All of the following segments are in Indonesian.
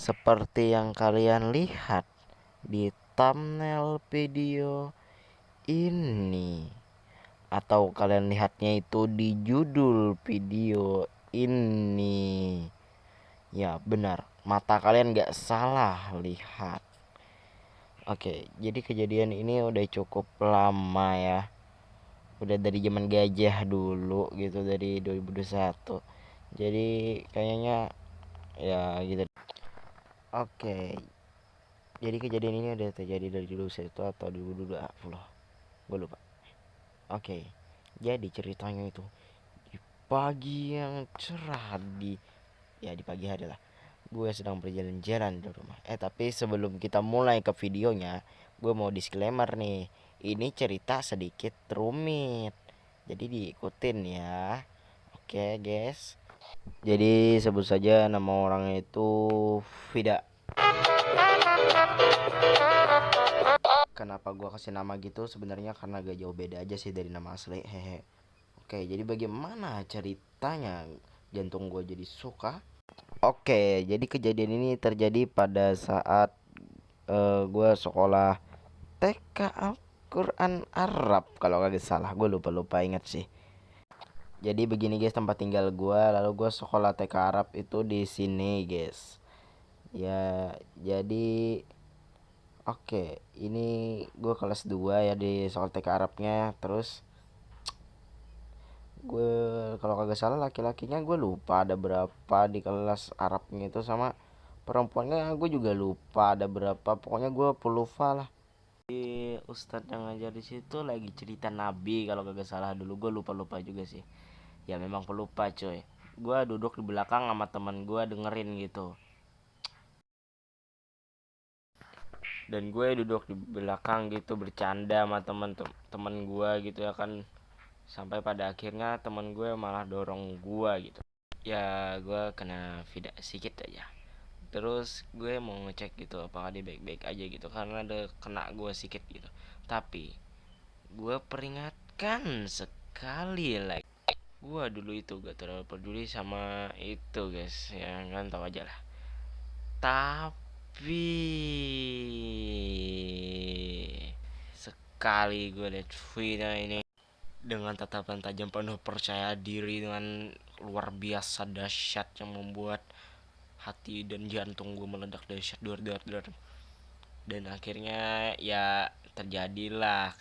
Seperti yang kalian lihat di thumbnail video ini, atau kalian lihatnya itu di judul video ini. Ya benar, mata kalian gak salah lihat. Oke, jadi kejadian ini udah cukup lama ya. Udah dari zaman gajah dulu gitu, dari 2021. Jadi kayaknya ya gitu. Oke, jadi kejadian ini udah terjadi dari dulu itu atau 2020, gue lupa. Oke, jadi ceritanya itu di pagi yang cerah, di pagi hari lah. Gue sedang berjalan-jalan di rumah. Tapi sebelum kita mulai ke videonya, gue mau disclaimer nih. Ini cerita sedikit rumit, jadi diikutin ya. Oke guys. Jadi sebut saja nama orangnya itu Vida. Kenapa gua kasih nama gitu? Sebenarnya karena gak jauh beda aja sih dari nama asli. Hehe. Oke, jadi bagaimana ceritanya jantung gue jadi suka? Oke, jadi kejadian ini terjadi pada saat gue sekolah TK Al-Quran Arab kalau kagak salah. Gue lupa ingat sih. Jadi begini guys, tempat tinggal gue. Lalu gue sekolah TK Arab itu di sini guys. Ya, jadi oke, ini gue kelas 2 ya di soal TK Arabnya. Terus gue kalau kagak salah laki-lakinya gue lupa ada berapa di kelas Arabnya itu, sama perempuannya gue juga lupa ada berapa. Pokoknya gue pelupa lah. Di Ustadz yang ngajar di situ lagi cerita Nabi kalau kagak salah, dulu gue lupa juga sih. Ya memang pelupa coy. Gue duduk di belakang sama teman gue dengerin gitu. Dan gue duduk di belakang gitu bercanda sama temen gue gitu ya kan, sampai pada akhirnya temen gue malah dorong gue gitu. Ya gue kena vida sedikit aja. Terus gue mau ngecek gitu apakah dia baik-baik aja gitu, karena ada kena gue sedikit gitu. Tapi gue peringatkan sekali lagi, gue dulu itu gak terlalu peduli sama itu guys, ya kan tahu aja lah. Tapi sekali gue liat Vina ini dengan tatapan tajam penuh percaya diri dengan luar biasa dahsyat yang membuat hati dan jantung gue meledak dahsyat duar. Dan akhirnya ya terjadilah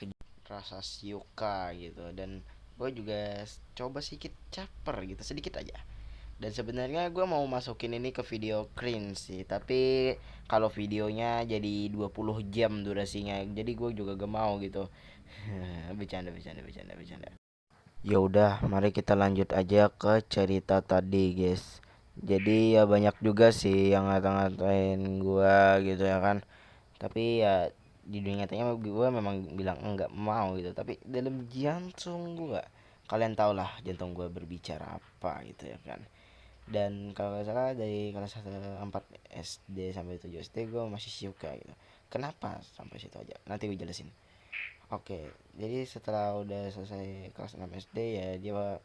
rasa siuka gitu. Dan gue juga coba sedikit caper gitu, sedikit aja. Dan sebenarnya gue mau masukin ini ke video cringe sih, tapi kalau videonya jadi 20 jam durasinya, jadi gue juga gak mau gitu. Bercanda. Ya udah, mari kita lanjut aja ke cerita tadi, guys. Jadi ya banyak juga sih yang ngata-ngatain gue gitu ya kan. Tapi ya di dunia nyatanya gue memang bilang enggak mau gitu. Tapi dalam jantung gue, kalian tau lah jantung gue berbicara apa gitu ya kan. Dan kalau nggak salah dari kelas 1 4 SD sampai 7 SD gue masih suka gitu. Kenapa sampai situ aja, nanti gue jelasin. Oke, jadi setelah udah selesai kelas 6 SD ya dia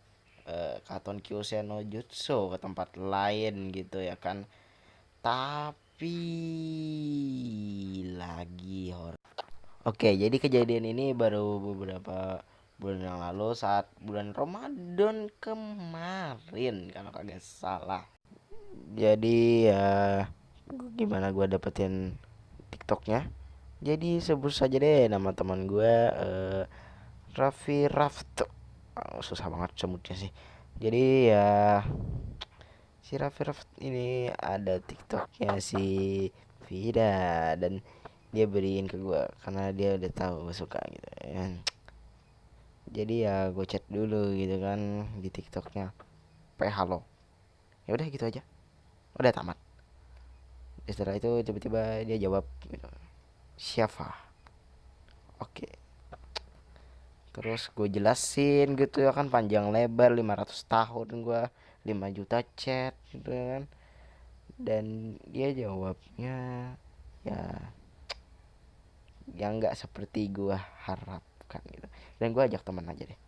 Katon Kyusei no Jutsu ke tempat lain gitu ya kan. Tapi lagi horor. Oke, jadi kejadian ini baru beberapa bulan yang lalu saat bulan Ramadan kemarin kalau kagak salah. Jadi ya gimana gue dapetin TikToknya? Jadi sebut saja deh nama teman gue Raffi Raft. Susah banget sebutnya sih. Jadi ya si Raffi Raft ini ada TikToknya si Vida, dan dia beriin ke gue karena dia udah tahu gue suka gitu ya. Jadi ya gue chat dulu gitu kan di TikToknya, halo. Ya udah gitu aja, udah tamat. Setelah itu tiba-tiba dia jawab gitu, siapa. Oke, terus gue jelasin gitu ya kan panjang lebar 500 tahun gue 5 juta chat gitu ya kan. Dan dia jawabnya ya yang nggak seperti gue harapkan gitu. Dan gue ajak teman aja deh.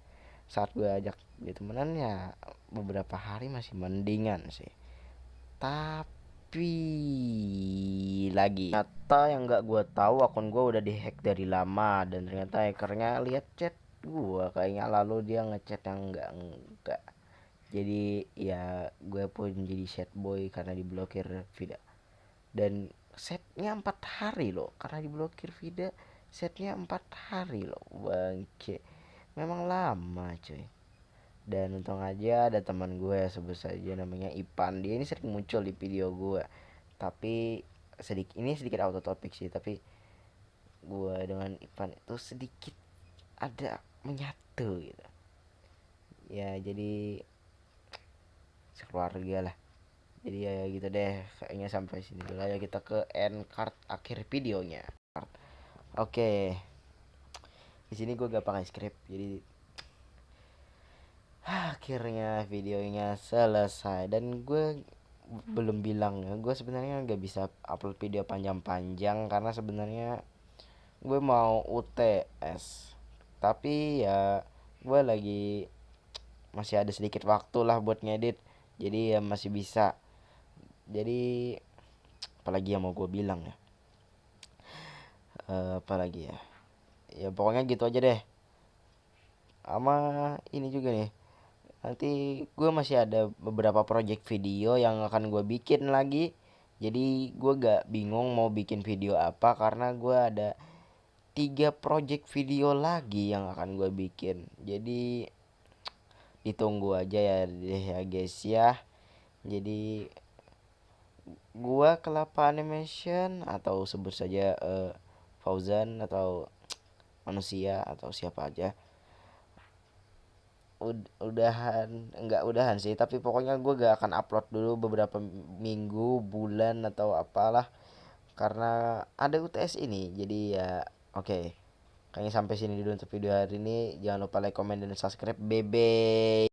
Saat gue ajak dia temenan ya beberapa hari masih mendingan sih. Tapi kembali lagi. Ternyata yang nggak gue tahu, akun gue udah dihack dari lama, dan ternyata hackernya lihat chat gue kayaknya, lalu dia ngechat yang enggak. Jadi ya gue pun jadi sad boy karena diblokir Vida. Dan setnya 4 hari loh, karena diblokir Vida setnya 4 hari loh, bangke. Memang lama cuy. Dan untung aja ada teman gue, sebut saja namanya Ipan, dia ini sering muncul di video gue. Tapi sedikit auto topik sih, tapi gue dengan Ipan itu sedikit ada menyatu gitu ya, jadi sekeluarga lah. Jadi ya gitu deh, kayaknya sampai sini dulu aja, kita ke end card akhir videonya. Oke, di sini gue gak pakai script, jadi akhirnya videonya selesai. Dan gue belum bilang ya, gue sebenarnya nggak bisa upload video panjang-panjang karena sebenarnya gue mau UTS, tapi ya gue lagi masih ada sedikit waktu lah buat ngedit, jadi ya masih bisa. Jadi apalagi yang mau gue bilang ya, apalagi ya, ya pokoknya gitu aja deh. Sama ini juga nih, nanti gue masih ada beberapa project video yang akan gue bikin lagi. Jadi gue gak bingung mau bikin video apa, karena gue ada 3 project video lagi yang akan gue bikin. Jadi ditunggu aja ya deh ya guys ya. Jadi gua Kelapa Animation, atau sebut saja Fauzan, atau manusia, atau siapa aja, udahan sih, tapi pokoknya gue gak akan upload dulu beberapa minggu, bulan, atau apalah, karena ada UTS ini. Jadi ya oke. Kayaknya sampai sini dulu untuk video hari ini. Jangan lupa like, comment, dan subscribe. Bye.